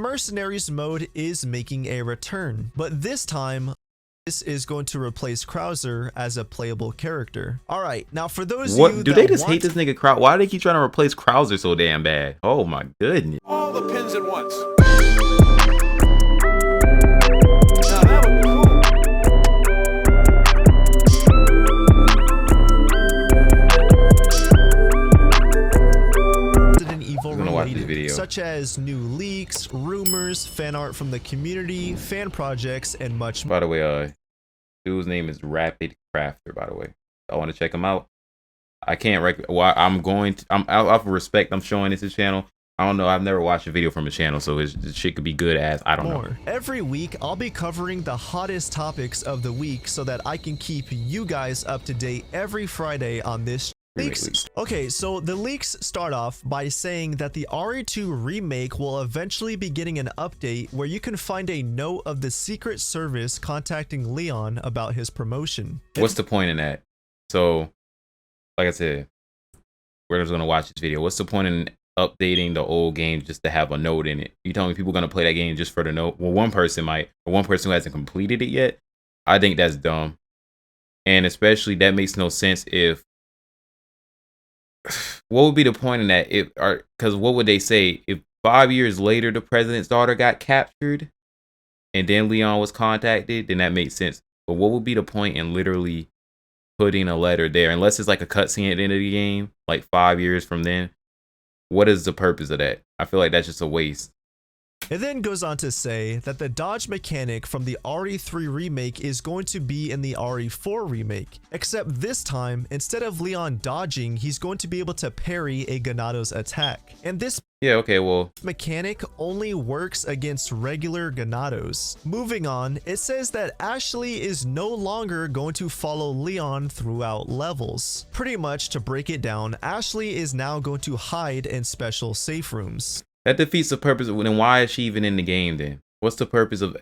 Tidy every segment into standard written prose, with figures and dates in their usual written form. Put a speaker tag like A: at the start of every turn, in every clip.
A: Mercenaries mode is making a return, but this time this is going to replace Krauser as a playable character. Alright, now for those of you
B: do
A: that
B: they just hate this nigga Krauser? Why do they keep trying to replace Krauser so damn bad? Oh my goodness.
C: All the pins at once.
A: Such as new leaks, rumors, fan art from the community, fan projects, and much more.
B: By the way, dude's name is Rapid Crafter, by the way. I want to check him out. I can't I'm out of respect, I'm showing this his channel. I don't know, I've never watched a video from his channel, so his shit could be good as, I don't know.
A: Every week, I'll be covering the hottest topics of the week so that I can keep you guys up to date every Friday on this leaks. Okay, so the leaks start off by saying that the RE2 remake will eventually be getting an update where you can find a note of the Secret Service contacting Leon about his promotion.
B: What's the point in that? So, like I said, we're just gonna watch this video. What's the point in updating the old game just to have a note in it? You telling me people are gonna play that game just for the note? Well, one person might, or one person who hasn't completed it yet. I think that's dumb. And especially that makes no sense if what would be the point in that? Because what would they say if 5 years later the president's daughter got captured and then Leon was contacted? Then that makes sense. But what would be the point in literally putting a letter there, unless it's like a cutscene at the end of the game, like 5 years from then? What is the purpose of that? I feel like that's just a waste.
A: It then goes on to say that the dodge mechanic from the RE3 remake is going to be in the RE4 remake, except this time, instead of Leon dodging, he's going to be able to parry a Ganado's attack. And this mechanic only works against regular Ganados. Moving on, it says that Ashley is no longer going to follow Leon throughout levels. Pretty much, to break it down, Ashley is now going to hide in special safe rooms.
B: That defeats the purpose. Then why is she even in the game then? What's the purpose of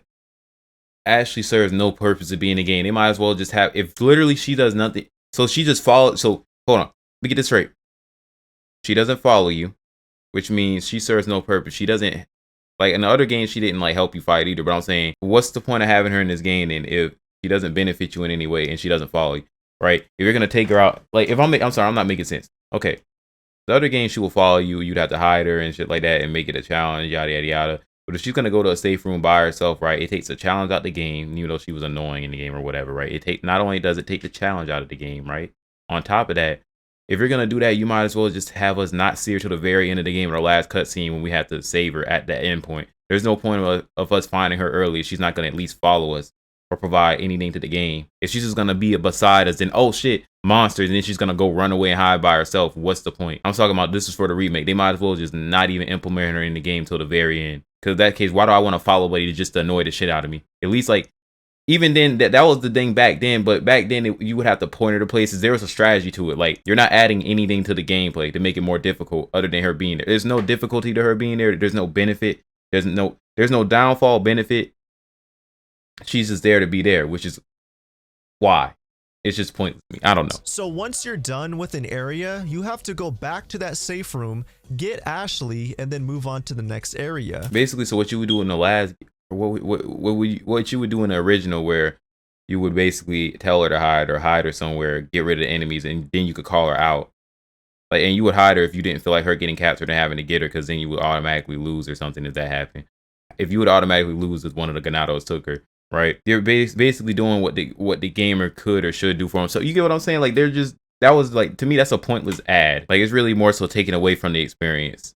B: Ashley? Serves no purpose of being in the game. They might as well just have, if literally she does nothing. So she just follows. So hold on, let me get this straight. She doesn't follow you, which means she serves no purpose. She doesn't, like in the other game, she didn't like help you fight either. But I'm saying, what's the point of having her in this game then if she doesn't benefit you in any way and she doesn't follow you, right? If you're gonna take her out, like if I'm sorry, I'm not making sense. Okay. The other game, she will follow you. You'd have to hide her and shit like that and make it a challenge, yada, yada, yada. But if she's going to go to a safe room by herself, right, it takes a challenge out the game, even though she was annoying in the game or whatever, right? Not only does it take the challenge out of the game, right? On top of that, if you're going to do that, you might as well just have us not see her till the very end of the game or the last cutscene when we have to save her at that end point. There's no point of us finding her early if she's not going to at least follow us or provide anything to the game. If she's just going to be beside us, then, oh shit, monsters, and then she's gonna go run away and hide by herself. What's the point? I'm talking about this is for the remake. They might as well just not even implement her in the game till the very end. Because in that case, why do I want to follow somebody just to annoy the shit out of me? At least like, even then, that was the thing back then. But back then, you would have to point her to places. There was a strategy to it. Like, you're not adding anything to the gameplay to make it more difficult other than her being there. There's no difficulty to her being there. There's no benefit. There's no downfall benefit. She's just there to be there, which is why. It's just pointless to me. I don't know.
A: So once you're done with an area, you have to go back to that safe room, get Ashley, and then move on to the next area.
B: Basically, so what you would do in the last, what you would do in the original, where you would basically tell her to hide her somewhere, get rid of the enemies, and then you could call her out. Like, and you would hide her if you didn't feel like her getting captured and having to get her, because then you would automatically lose or something if that happened. If you would automatically lose if one of the Ganados took her. Right, they're basically doing what the gamer could or should do for them. So you get what I'm saying? Like that was like, to me, that's a pointless ad. Like, it's really more so taking away from the experience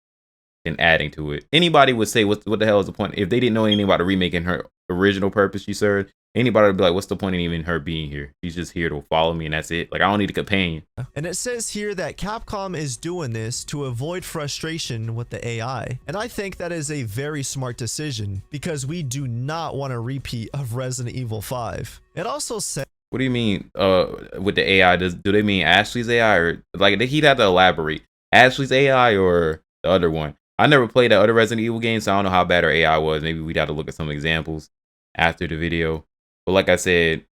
B: than adding to it. Anybody would say, what the hell is the point? If they didn't know anything about the remake and her original purpose she served, anybody would be like, what's the point in even her being here? She's just here to follow me and that's it. Like, I don't need a companion.
A: And it says here that Capcom is doing this to avoid frustration with the AI. And I think that is a very smart decision because we do not want a repeat of Resident Evil 5. It also says,
B: what do you mean with the AI? Do they mean Ashley's AI, or like he'd have to elaborate? Ashley's AI or the other one? I never played that other Resident Evil game, so I don't know how bad her AI was. Maybe we'd have to look at some examples after the video. But like I said,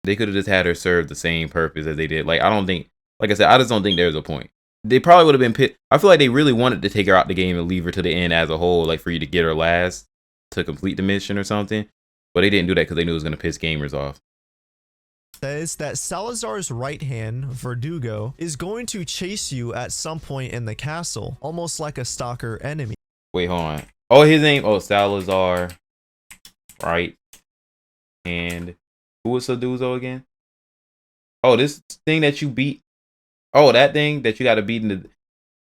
B: they could have just had her serve the same purpose as they did. Like, I don't think, like I said, I just don't think there's a point. They probably would have been pissed. I feel like they really wanted to take her out the game and leave her to the end as a whole, like for you to get her last. to complete the mission or something. But they didn't do that because they knew it was gonna piss gamers off.
A: Says that Salazar's right hand, Verdugo, is going to chase you at some point in the castle, almost like a stalker enemy.
B: Wait, hold on. Oh, his name. Oh, Salazar. Right. And who was Seduzo again? Oh, this thing that you beat. Oh, that thing that you got to beat in the.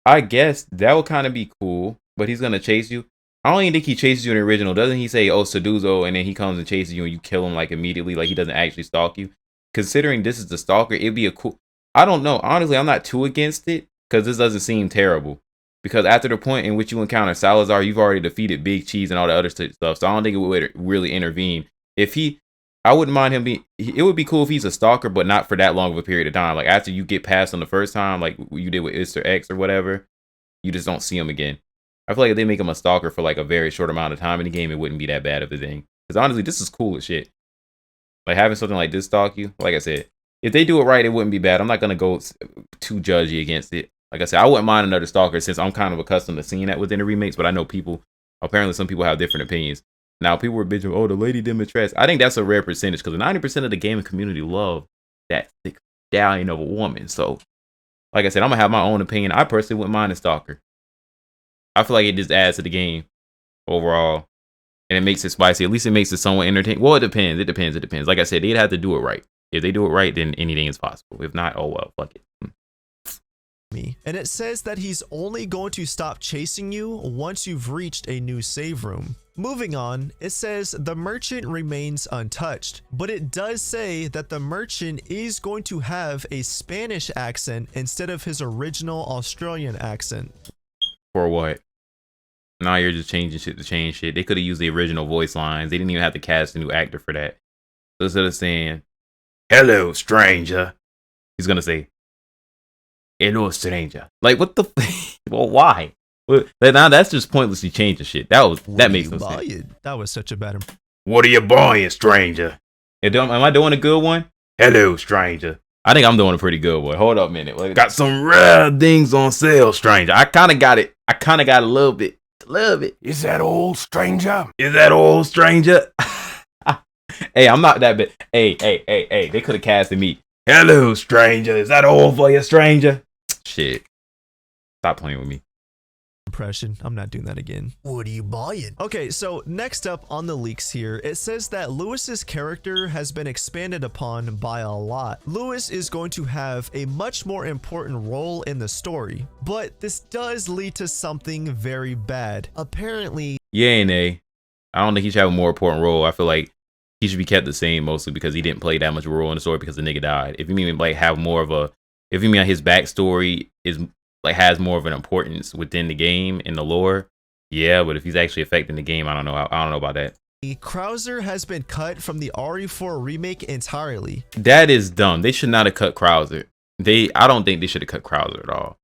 B: I guess that would kind of be cool, but he's gonna chase you. I don't even think he chases you in the original. Doesn't he say, "Oh, Seduzo," and then he comes and chases you and you kill him like immediately, like he doesn't actually stalk you? Considering this is the stalker, it'd be a cool. I don't know. Honestly, I'm not too against it because this doesn't seem terrible. Because after the point in which you encounter Salazar, you've already defeated Big Cheese and all the other stuff. So I don't think it would really intervene. If he, I wouldn't mind him being. It would be cool if he's a stalker, but not for that long of a period of time. Like after you get past him the first time, like you did with Mr. X or whatever, you just don't see him again. I feel like if they make him a stalker for like a very short amount of time in the game, it wouldn't be that bad of a thing. Because honestly, this is cool as shit. Like having something like this stalk you, like I said, if they do it right, it wouldn't be bad. I'm not gonna go too judgy against it. Like I said, I wouldn't mind another stalker since I'm kind of accustomed to seeing that within the remakes. But I know people, apparently some people have different opinions. Now people were bitching, oh, the Lady Dimitrescu. I think that's a rare percentage because 90% of the gaming community love that thick stallion of a woman. So, like I said, I'm gonna have my own opinion. I personally wouldn't mind a stalker. I feel like it just adds to the game overall. And it makes it spicy. At least it makes it somewhat entertaining. Well, it depends. It depends. Like I said, they'd have to do it right. If they do it right, then anything is possible. If not, oh well, fuck it.
A: And it says that he's only going to stop chasing you once you've reached a new save room. Moving on, it says the merchant remains untouched, but it does say that the merchant is going to have a Spanish accent instead of his original Australian accent.
B: For what? Now you're just changing shit to change shit. They could have used the original voice lines. They didn't even have to cast a new actor for that. So instead of saying, "Hello, stranger," he's gonna say, "Hello, stranger." Like, what the? Well, why? Well, now that's just pointlessly changing shit. That makes no sense.
A: That was such a bad.
B: What are you buying, stranger? Am I doing a good one? Hello, stranger. I think I'm doing a pretty good one. Hold up a minute. Got some rare things on sale, stranger. I kind of got it. A little bit.
C: Is that all, stranger?
B: Hey, I'm not that big. Hey. They could have casted me. Hello, stranger. Is that all for you, stranger? Shit. Stop playing with me.
A: Impression. I'm not doing that again.
C: What are you buying?
A: Okay, so next up on the leaks here, it says that Lewis's character has been expanded upon by a lot. Lewis is going to have a much more important role in the story, but this does lead to something very bad. Apparently,
B: yeah, I don't think he should have a more important role. I feel like he should be kept the same mostly because he didn't play that much of a role in the story because the nigga died. If you mean like have more of a, if you mean his backstory is like has more of an importance within the game in the lore, yeah, but if he's actually affecting the game, I don't know about that.
A: Krauser has been cut from the RE4 remake entirely.
B: That is dumb. They should not have cut Krauser. I don't think they should have cut Krauser at all.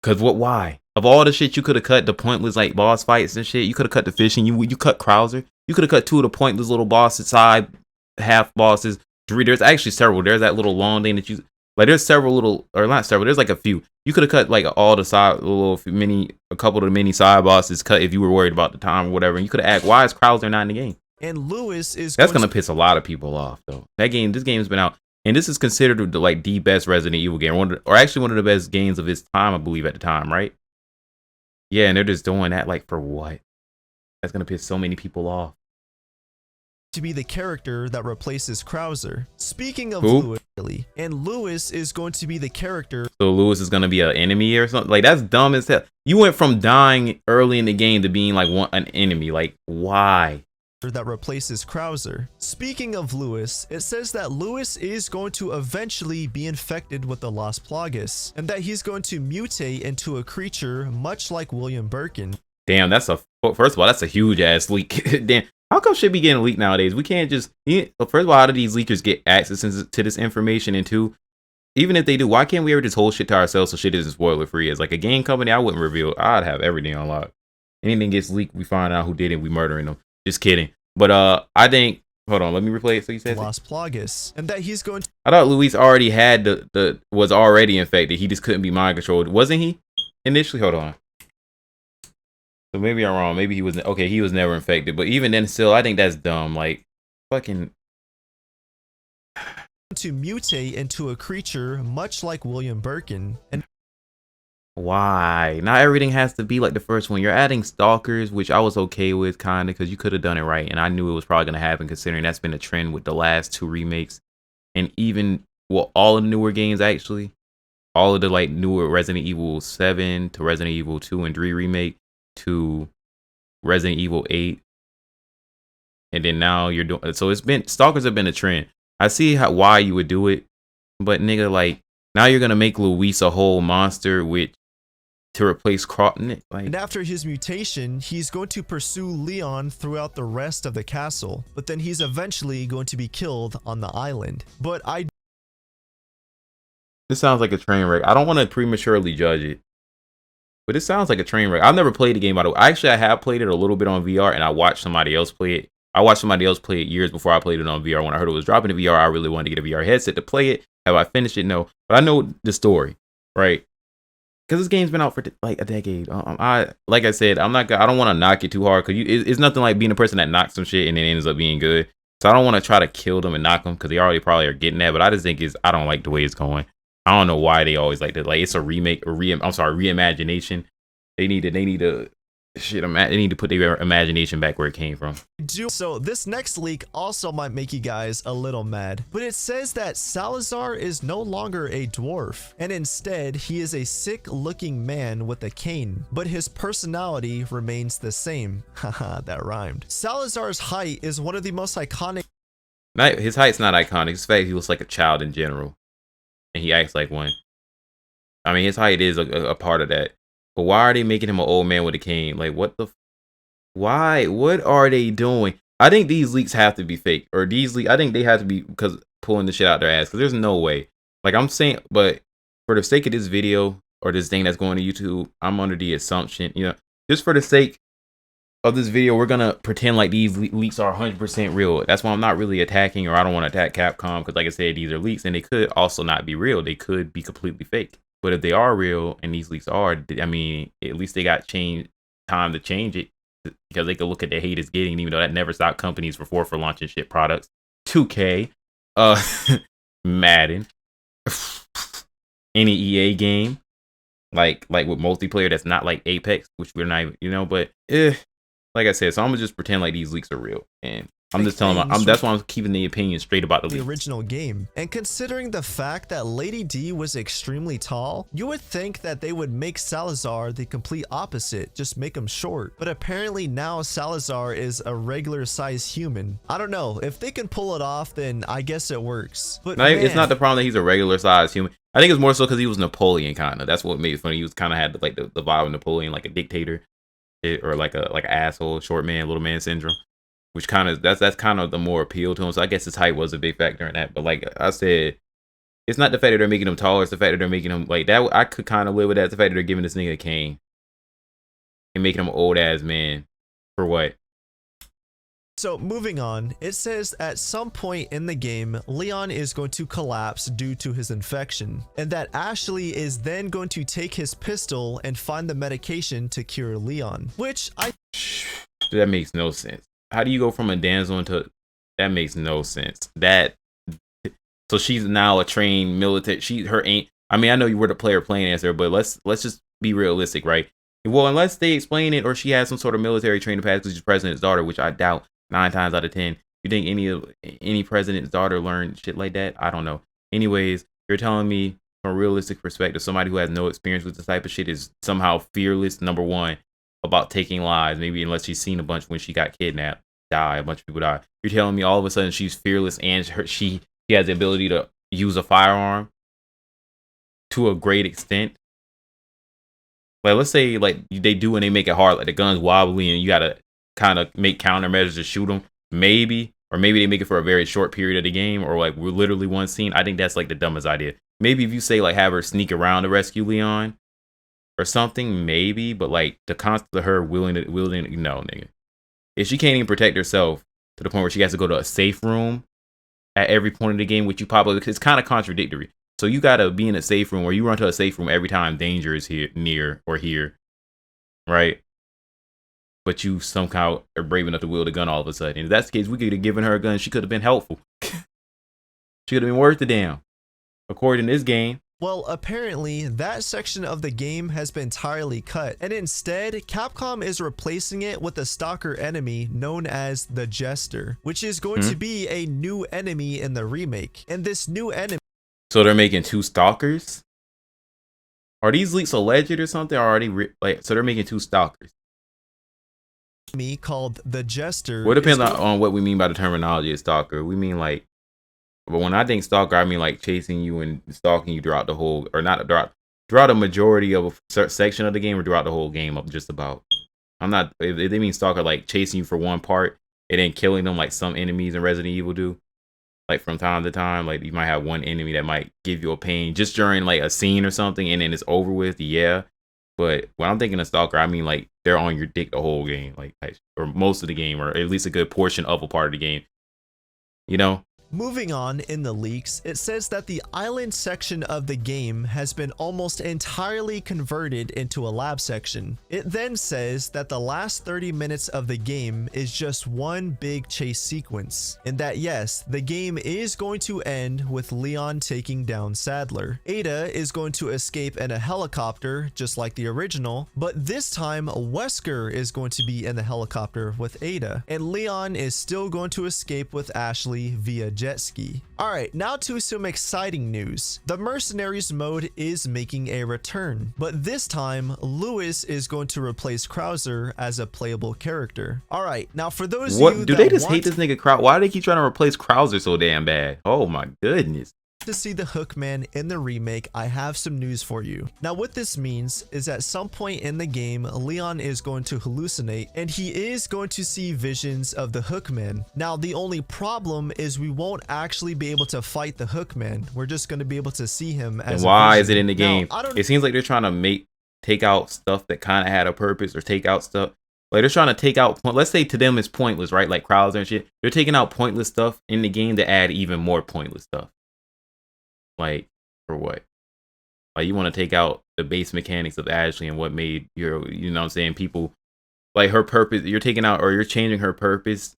B: Cause why? Of all the shit you could have cut, the pointless like boss fights and shit, you could have cut the fishing. You cut Krauser. You could have cut two of the pointless little bosses, side half bosses. There's actually several. There's that little long thing that you like. There's several little, or not several. There's like a few. You could have cut like all the side, a couple of the mini side bosses cut if you were worried about the time or whatever. And you could have asked, why is Krauser not in the game?
A: And Lewis is.
B: That's gonna piss a lot of people off though. This game's been out, and this is considered the best Resident Evil game, or actually one of the best games of its time, I believe at the time, right? Yeah, and they're just doing that like for what? That's gonna piss so many people off.
A: To be the character that replaces Krauser. Speaking of
B: Who?
A: Lewis, and Lewis is going to be the character.
B: So Lewis is gonna be an enemy or something? Like that's dumb as hell. You went from dying early in the game to being like an enemy. Like why?
A: That replaces Krauser. Speaking of Lewis, it says that Lewis is going to eventually be infected with the Las Plagas, and that he's going to mutate into a creature much like William Birkin.
B: Damn, first of all, that's a huge ass leak. Damn, how come shit be getting leaked nowadays? We can't just, first of all, how do these leakers get access to this information? And two, even if they do, why can't we ever just hold shit to ourselves so shit isn't spoiler free? As like a game company, I wouldn't reveal. I'd have everything unlocked. Anything gets leaked, we find out who did it, we murdering them. Just kidding. But I think, hold on, let me replay it. So you said
A: Las Plagas, and that he's going to.
B: I thought Luis already had was already infected. He just couldn't be mind controlled, wasn't he? Initially, hold on. So maybe I'm wrong. Maybe he was okay. He was never infected, but even then, still, I think that's dumb. Like, fucking.
A: To mutate into a creature much like William Birkin. And
B: why? Not everything has to be like the first one. You're adding stalkers, which I was okay with, kind of, because you could have done it right, and I knew it was probably gonna happen, considering that's been a trend with the last 2 remakes, and even well, all of the newer games actually, all of the like newer Resident Evil 7 to Resident Evil 2 and 3 remake to Resident Evil 8, and then now you're doing. So it's been stalkers have been a trend. I see why you would do it, but nigga, like now you're gonna make Luis a whole monster, which to replace Crotton. Like,
A: and after his mutation, he's going to pursue Leon throughout the rest of the castle, but then he's eventually going to be killed on the island. But
B: this sounds like a train wreck. I don't want to prematurely judge it, but it sounds like a train wreck. I've never played the game, by the way. Actually, I have played it a little bit on VR, and I watched somebody else play it. I watched somebody else play it years before I played it on VR. When I heard it was dropping to VR, I really wanted to get a VR headset to play it. Have I finished it? No. But I know the story, right? Because this game's been out for like a decade. Like I said, I don't want to knock it too hard, because it's nothing like being a person that knocks some shit and then ends up being good. So I don't want to try to kill them and knock them, because they already probably are getting that. But I just think I don't like the way it's going. I don't know why they always like that. Like, it's a remake or reimagination. They need to put their imagination back where it came from.
A: So this next leak also might make you guys a little mad, but it says that Salazar is no longer a dwarf, and instead he is a sick looking man with a cane, but his personality remains the same. Haha, that rhymed. Salazar's height is one of the most iconic.
B: His height's not iconic. His fact he looks like a child in general, and he acts like one. I mean, his height is a part of that. But why are they making him an old man with a cane? Like, what the? Why? What are they doing? I think these leaks have to be fake, or I think they have to be because pulling the shit out their ass. Because there's no way. Like I'm saying, but for the sake of this video or this thing that's going to YouTube, I'm under the assumption, just for the sake of this video, we're gonna pretend like these leaks are 100% real. That's why I'm not really attacking, or I don't want to attack Capcom, because like I said, these are leaks, and they could also not be real. They could be completely fake. But if they are real, and these leaks are, I mean, at least they got time to change it, because they could look at the hate it's getting, even though that never stopped companies before for launching shit products. 2K, Madden, any EA game, like with multiplayer that's not like Apex, which we're not even, but like I said, so I'm gonna just pretend like these leaks are real, and I'm just telling them. That's why I'm keeping the opinion straight about the leaks.
A: Original game. And considering the fact that Lady D was extremely tall, you would think that they would make Salazar the complete opposite, just make him short. But apparently now Salazar is a regular size human. I don't know, if they can pull it off, then I guess it works. But
B: no, it's not the problem that he's a regular size human. I think it's more so because he was Napoleon, kind of. That's what made it funny. He was kind of had like the vibe of Napoleon, like a dictator, or like an asshole, short man, little man syndrome. Which kind of that's kind of the more appeal to him. So I guess his height was a big factor in that. But like I said, it's not the fact that they're making him taller. It's the fact that they're making him like that. I could kind of live with that. It's the fact that they're giving this nigga a cane and making him an old ass man for what?
A: So moving on, it says at some point in the game, Leon is going to collapse due to his infection, and that Ashley is then going to take his pistol and find the medication to cure Leon, which
B: that makes no sense. How do you go from a damsel into that? Makes no sense. So she's now a trained military. I mean, I know you were the player playing as her, but let's just be realistic, right? Well, unless they explain it, or she has some sort of military training past because she's president's daughter, which I doubt 9 times out of 10. You think any president's daughter learned shit like that? I don't know. Anyways, you're telling me from a realistic perspective, somebody who has no experience with this type of shit is somehow fearless, number one, about taking lives, maybe unless she's seen a bunch when she got kidnapped, a bunch of people die. You're telling me all of a sudden she's fearless and she has the ability to use a firearm to a great extent. Like, let's say like they do and they make it hard, like the gun's wobbly and you gotta kind of make countermeasures to shoot them, maybe, or maybe they make it for a very short period of the game, or like we're literally one scene. I think that's like the dumbest idea. Maybe if you say like have her sneak around to rescue Leon or something, maybe, but like the concept of her wielding, no, nigga. If she can't even protect herself to the point where she has to go to a safe room at every point of the game, which you probably, it's kind of contradictory. So you gotta be in a safe room, or you run to a safe room every time danger is near or here, right? but you somehow are brave enough to wield a gun all of a sudden. If that's the case, we could have given her a gun. She could have been helpful. She could have been worth the damn. According to this game.
A: Well, apparently that section of the game has been entirely cut, and instead Capcom is replacing it with a stalker enemy known as the Jester, which is going to be a new enemy in the remake. And this new enemy,
B: so they're making 2 stalkers? Are these leaks alleged or something? Or are they like, so they're making 2 stalkers?
A: called the Jester.
B: Well, it depends on what we mean by the terminology of stalker. We mean like, but when I think stalker, I mean like chasing you and stalking you throughout the whole, or not throughout a majority of a certain section of the game, or throughout the whole game of just about. I'm not, if they mean stalker, like chasing you for one part and then killing them like some enemies in Resident Evil do. Like from time to time, like you might have one enemy that might give you a pain just during like a scene or something, and then it's over with. Yeah, but when I'm thinking of stalker, I mean like they're on your dick the whole game, like or most of the game, or at least a good portion of a part of the game. You know.
A: Moving on in the leaks, it says that the island section of the game has been almost entirely converted into a lab section. It then says that the last 30 minutes of the game is just one big chase sequence, and that yes, the game is going to end with Leon taking down Sadler. Ada is going to escape in a helicopter just like the original, but this time Wesker is going to be in the helicopter with Ada, and Leon is still going to escape with Ashley via jet ski. Alright, now to some exciting news. The Mercenaries mode is making a return, but this time Lewis is going to replace Krauser as a playable character. Alright, now for those of you
B: do they just hate this nigga Krauser? Why do they keep trying to replace Krauser so damn bad? Oh my goodness.
A: To see the Hookman in the remake, I have some news for you. Now what this means is at some point in the game, Leon is going to hallucinate and he is going to see visions of the Hookman. Now the only problem is we won't actually be able to fight the Hookman. We're just going to be able to see him as
B: and why
A: a
B: is it in the game?
A: Now,
B: it seems like they're trying to take out stuff that kind of had a purpose, or take out stuff. Like they're trying to take out, let's say to them it's pointless, right? Like Krauser and shit. They're taking out pointless stuff in the game to add even more pointless stuff. Like, for what? Like, you want to take out the base mechanics of Ashley and what made your, you know what I'm saying, people, like her purpose, you're taking out, or you're changing her purpose,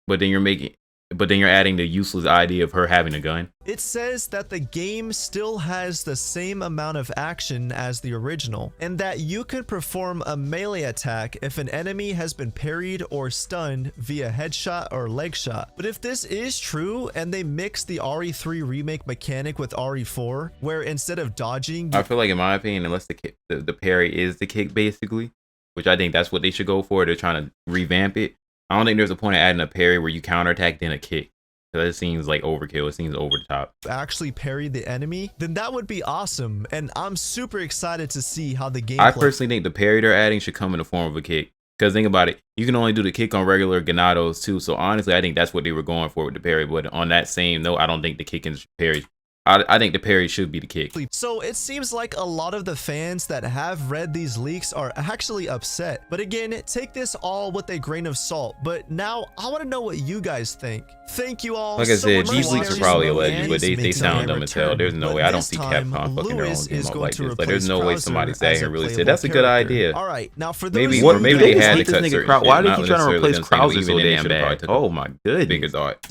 B: but then you're adding the useless idea of her having a gun.
A: It says that the game still has the same amount of action as the original, and that you can perform a melee attack if an enemy has been parried or stunned via headshot or leg shot. But if this is true and they mix the RE3 remake mechanic with RE4, where instead of dodging,
B: I feel like, in my opinion, unless the parry is the kick basically, which I think that's what they should go for. They're trying to revamp it. I don't think there's a point of adding a parry where you counterattack then a kick. That seems like overkill. It seems over the top.
A: Actually parry the enemy, then that would be awesome. And I'm super excited to see how the game
B: I personally think the parry they're adding should come in the form of a kick. Because think about it, you can only do the kick on regular Ganados too. So honestly, I think that's what they were going for with the parry. But on that same note, I don't think the kick and parry. I think the parry should be the kick.
A: So it seems like a lot of the fans that have read these leaks are actually upset. But again, take this all with a grain of salt. But now I want to know what you guys think. Thank you all.
B: Like I said,
A: much
B: these
A: for
B: leaks are
A: watching.
B: probably alleged, but they
A: Making
B: sound
A: a
B: dumb as hell.
A: return.
B: There's no
A: But
B: way. I don't
A: this
B: see
A: time,
B: Capcom fucking their own
A: Lewis
B: game
A: is
B: up
A: going
B: like
A: to
B: this. Like there's no way
A: replace
B: somebody
A: Krauser
B: sat
A: as
B: here
A: a
B: and really
A: playable
B: said that's a good
A: character.
B: idea.
A: All right, now for those
B: Maybe,
A: of
B: or
A: you
B: maybe
A: that
B: they had to
A: hate
B: cut
A: this
B: certain
A: nigga
B: shit.
C: Why do they
B: not
C: keep trying to
B: necessarily
C: replace
B: them saying
C: Krauser
B: even
C: so
B: then they
C: damn
B: should've probably
C: bad?
B: took
C: Oh my goodness.
B: bigger thought.